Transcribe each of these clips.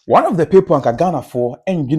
One of the people in Ghana for and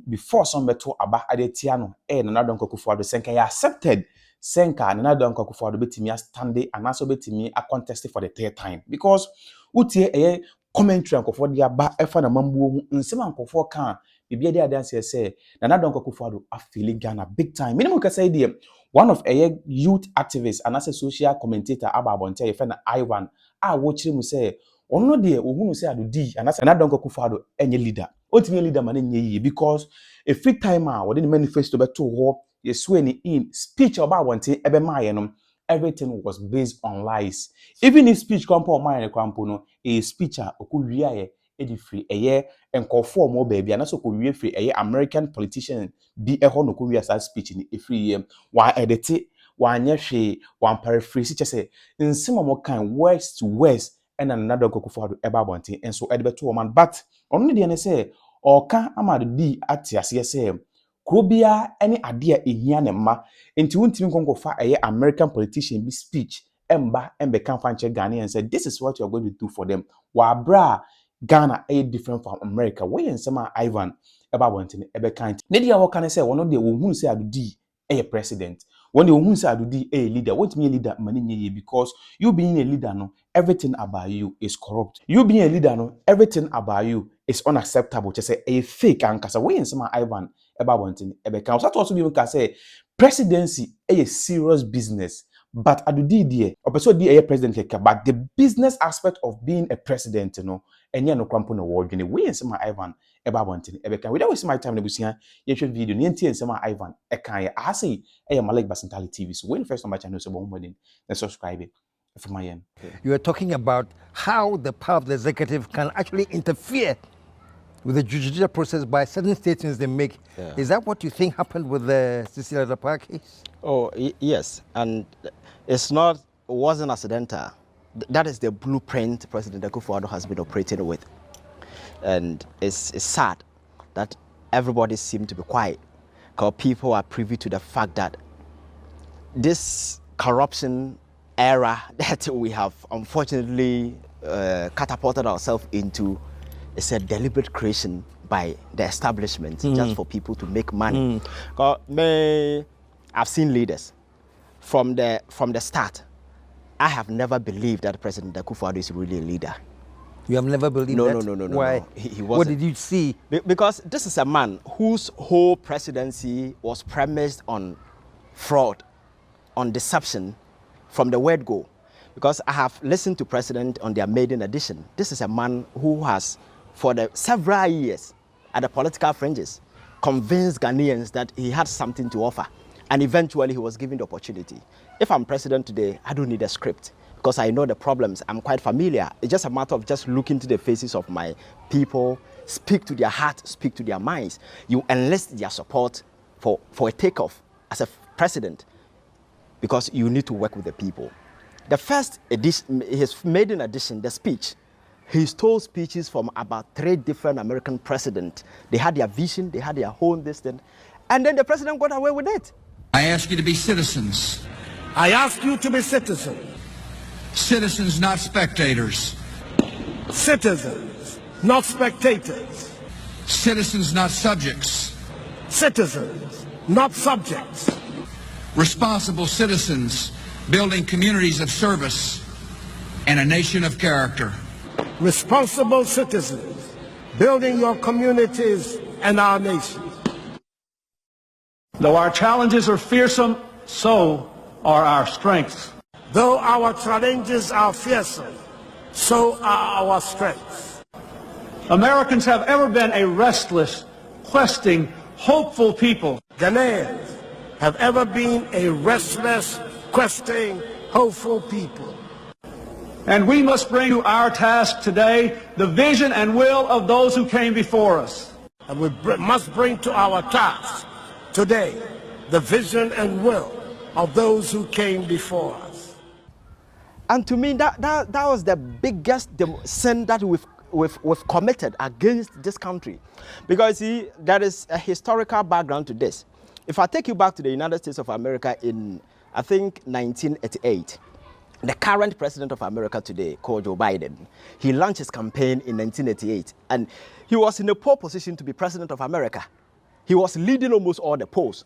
before some beto aba adetiano Nana Donko Kufuor Senka accepted Senka Nana Donko Kufuor betimi stande and also betimi a contest for the third time because utie a commentary on Kufuor dia ba efa na mambu nsema Kufuor kan bibia dia dance say Nana Donko Kufuor afili Ghana big time. Minimum ka say die one of a youth activist and as a social commentator ababonte efa na Ivan a wo chire mu say ono de ohunu say adodi anasa na Donko Kufuor enye leader otimi leader man enye yi because a free timer within the manifesto beto ho yeswe in speech about one thing ebe maye no everything was based on lies. Even if speech kwampo maye kwampo no a speecher okuwia ye edi free eye enkofo mo baby anasa okuwie free eye American politician bi eho no okuwia sa speech ni e free ye wa edit wa anye hwe wa paraphrase chese nsema mo kan words to words and another Kufuor eba bonte and so edbeto woman but only the ne say or kan amadi atiase say krobia any idea ehia ne ma enti wontimi konkofa eye American politician bi speech emba embe kan fanche Ghana and said this is what you're going to do for them wa bra Ghana a different from America we nsema Ivan eba bonte ebe kan ne dia wo kan say wono de wo hu say adudi a president when you who say adudi a leader what me leader mani because you being a leader no everything about you is corrupt. You being a leader no everything about you is unacceptable. Just say a fake and kasa we nsema Ivan eba wanting ebe kan so also be can say presidency a serious business but adudi die opeso di a president keka but the business aspect of being a president no enye no kwampo no word we nsema Ivan eba wanting ebe kan we don't waste my time na busia ye hwe video ne ntie nsema Ivan e kan ye ahase e malikbasintale TV so when first on my channel so bon wedding and subscribe it for my end. You are talking about how the power of the executive can actually interfere with the judicial process by certain statements they make. Yeah. Is that what you think happened with the Cecilia Dapaah case? Oh, yes. And wasn't accidental. That is the blueprint President Akufo-Addo has been operating with. And it's sad that everybody seemed to be quiet because people are privy to the fact that this corruption era that we have unfortunately catapulted ourselves into is a deliberate creation by the establishment just for people to make money. I've seen leaders from the start. I have never believed that President Akufo-Addo is really a leader. You have never believed that? No. Why? No. He wasn't. What did you see? Because this is a man whose whole presidency was premised on fraud, on deception, from the word go. Because I have listened to President on their maiden edition. This is a man who has, for the several years at the political fringes, convinced Ghanaians that he had something to offer. And eventually he was given the opportunity. If I'm president today, I don't need a script because I know the problems. I'm quite familiar. It's just a matter of just looking to the faces of my people, speak to their heart, speak to their minds. You enlist their support for a takeoff as a president, because you need to work with the people. The first edition, his maiden edition, the speech, he stole speeches from about 3 different American presidents. They had their vision, they had their own distance, and then the president got away with it. I ask you to be citizens. I ask you to be citizens. Citizens, not spectators. Citizens, not spectators. Citizens, not subjects. Citizens, not subjects. Responsible citizens building communities of service and a nation of character. Responsible citizens building your communities and our nation. Though our challenges are fearsome, so are our strengths. Though our challenges are fearsome, so are our strengths. Americans have ever been a restless, questing, hopeful people. Ghanaians have ever been a restless, questing, hopeful people. And we must bring to our task today the vision and will of those who came before us. And we must bring to our task today the vision and will of those who came before us. And to me, that was the biggest sin that we've committed against this country. Because see, there is a historical background to this. If I take you back to the United States of America in, I think, 1988, the current president of America today, called Joe Biden, he launched his campaign in 1988, and he was in a poor position to be president of America. He was leading almost all the polls.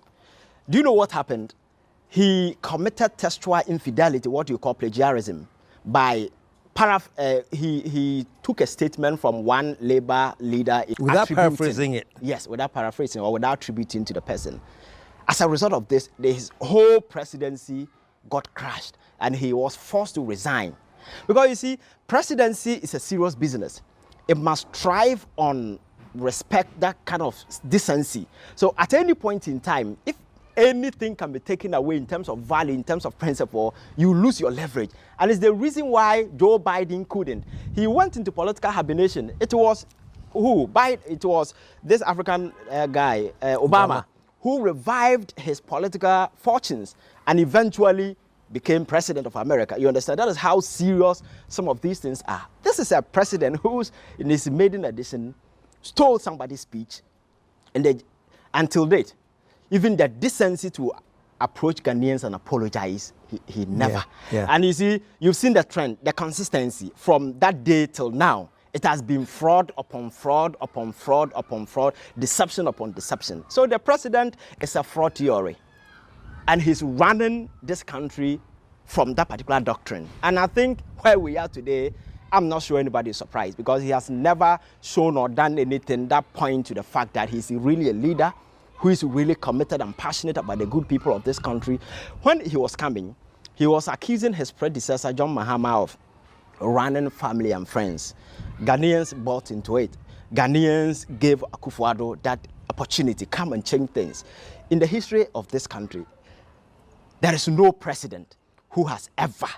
Do you know what happened? He committed textual infidelity, what you call plagiarism, by he took a statement from one labor leader without paraphrasing it. Yes, without paraphrasing or without attributing to the person. As a result of this, his whole presidency got crashed and he was forced to resign. Because you see, presidency is a serious business. It must thrive on respect, that kind of decency. So at any point in time, if anything can be taken away in terms of value, in terms of principle, you lose your leverage. And it's the reason why Joe Biden couldn't. He went into political hibernation. It was who? It was this African guy, Obama, who revived his political fortunes and eventually became president of America. You understand? That is how serious some of these things are. This is a president who's, in his maiden edition, stole somebody's speech, and until date, even the decency to approach Ghanaians and apologize, he never. Yeah. And you see, you've seen the trend, the consistency from that day till now. It has been fraud upon fraud upon fraud upon fraud, deception upon deception. So the president is a fraud theory, and he's running this country from that particular doctrine. And I think where we are today, I'm not sure anybody is surprised, because he has never shown or done anything that point to the fact that he's really a leader who is really committed and passionate about the good people of this country. When he was coming, he was accusing his predecessor, John Mahama, of running family and friends. Ghanaians bought into it. Ghanaians gave Akufo-Addo that opportunity, come and change things. In the history of this country, there is no president who has ever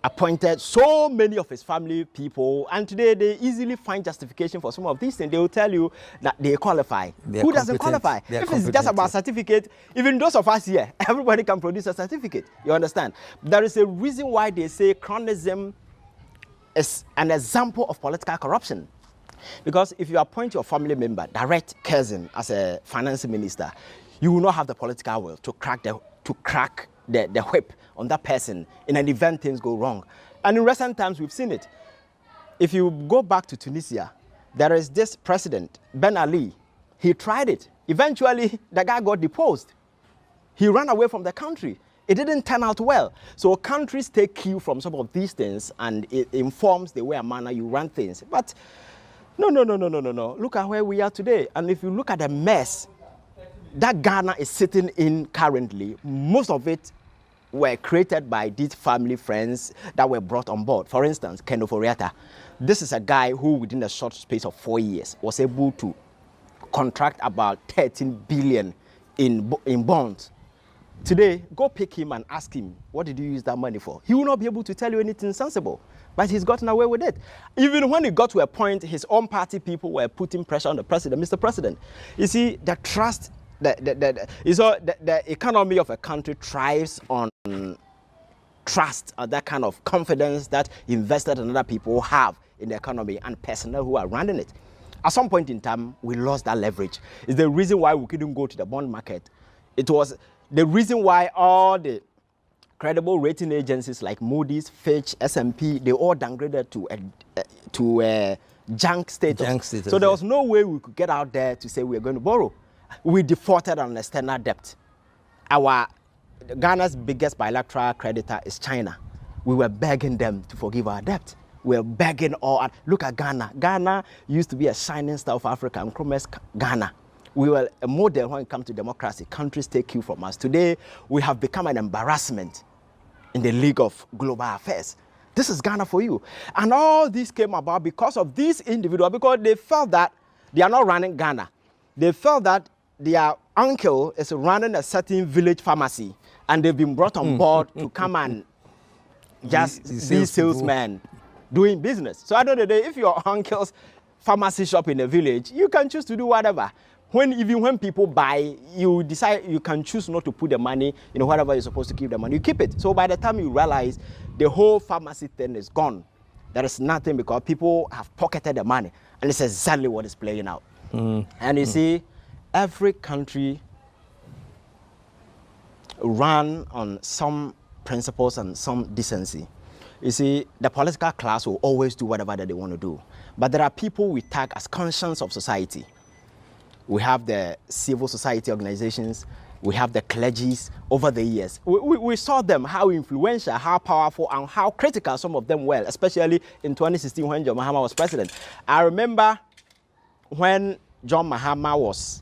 appointed so many of his family people, and today they easily find justification for some of these things. They will tell you that they qualify. Who doesn't qualify? If it's just about certificate, even those of us here, everybody can produce a certificate. You understand? There is a reason why they say Cronyism is an example of political corruption. Because if you appoint your family member, direct cousin, as a finance minister, you will not have the political will to crack the whip on that person in an event things go wrong. And in recent times, we've seen it. If you go back to Tunisia, there is this president, Ben Ali. He tried it. Eventually, the guy got deposed. He ran away from the country. It didn't turn out well. So countries take cue from some of these things, and it informs the way and manner you run things. But no. Look at where we are today. And if you look at the mess that Ghana is sitting in currently, most of it were created by these family friends that were brought on board. For instance, Kenneth Oriata. This is a guy who, within a short space of 4 years, was able to contract about 13 billion in bonds. Today, go pick him and ask him, what did you use that money for? He will not be able to tell you anything sensible, but he's gotten away with it. Even when it got to a point, his own party people were putting pressure on the president. Mr. President, you see, the trust, the economy of a country thrives on trust, or that kind of confidence that investors and other people have in the economy and personnel who are running it. At some point in time, we lost that leverage. It's the reason why we couldn't go to the bond market. It was the reason why all the credible rating agencies like Moody's, Fitch, S&P, they all downgraded to a junk status. So there was no way we could get out there to say we're going to borrow. We defaulted on external debt. Ghana's biggest bilateral creditor is China. We were begging them to forgive our debt. We were begging look at Ghana. Ghana used to be a shining star of Africa, and promised Ghana. We were a model when it comes to democracy. Countries take cue from us. Today, we have become an embarrassment in the league of global affairs. This is Ghana for you. And all this came about because of these individuals, because they felt that they are not running Ghana. They felt that their uncle is running a certain village pharmacy, and they've been brought on board to come and just be salesmen doing business. So at the end of the day, if your uncle's pharmacy shop in a village, you can choose to do whatever. Even when people buy, you decide you can choose not to put the money in whatever you're supposed to keep the money, you keep it. So by the time you realize the whole pharmacy thing is gone, there is nothing, because people have pocketed the money, and it's exactly what is playing out. And you see, every country run on some principles and some decency. You see, the political class will always do whatever that they want to do. But there are people we tag as conscience of society. We have the civil society organizations, we have the clergies over the years. We saw them, how influential, how powerful, and how critical some of them were, especially in 2016 when John Mahama was president. I remember when John Mahama was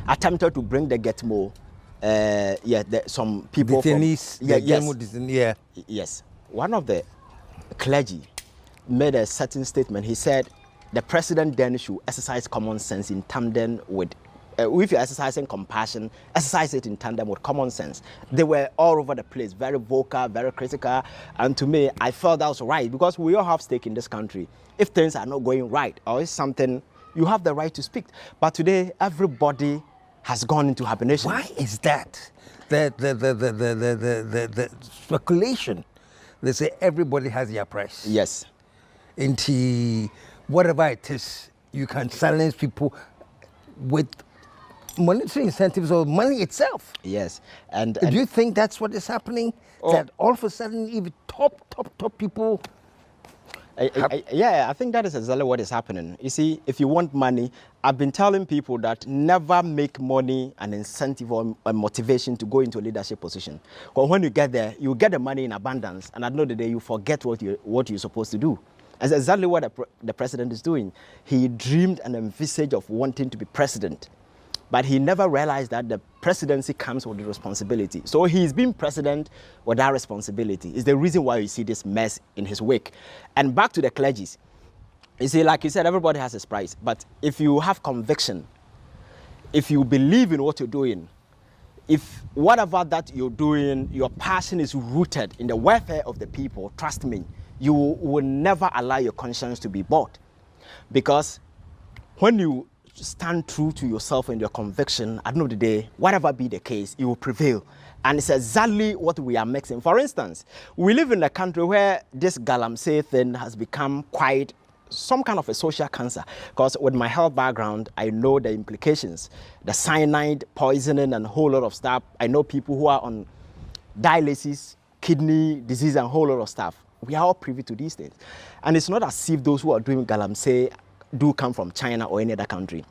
attempted to bring the Getmo, some people detainees, yes. One of the clergy made a certain statement. He said, the president then should exercise common sense in tandem with, if you're exercising compassion, exercise it in tandem with common sense. They were all over the place, very vocal, very critical. And to me, I felt that was right, because we all have stake in this country. If things are not going right, or it's something, you have the right to speak. But today, everybody has gone into hibernation. Why is that? The speculation. They say everybody has their price. Yes. Into whatever it is, you can silence people with monetary incentives or money itself. Yes. And do you think that's what is happening? That all of a sudden, even top people. Yeah, I think that is exactly what is happening. You see, if you want money, I've been telling people that never make money an incentive or a motivation to go into a leadership position. Because when you get there, you get the money in abundance, and at the end of the day, you forget what you're supposed to do. That's exactly what the president is doing. He dreamed and envisaged of wanting to be president, but he never realized that the presidency comes with the responsibility. So he's been president with that responsibility. It's the reason why you see this mess in his wake. And back to the clergies. You see, like you said, everybody has his price. But if you have conviction, if you believe in what you're doing, if whatever that you're doing, your passion is rooted in the welfare of the people, trust me, you will never allow your conscience to be bought. Because when you stand true to yourself and your conviction, at the end of the day, whatever be the case, you will prevail. And it's exactly what we are mixing. For instance, we live in a country where this galamsey thing has become quite some kind of a social cancer. Because with my health background, I know the implications, the cyanide poisoning and a whole lot of stuff. I know people who are on dialysis, kidney disease and a whole lot of stuff. We are all privy to these things. And it's not as if those who are doing galamsey do come from China or any other country.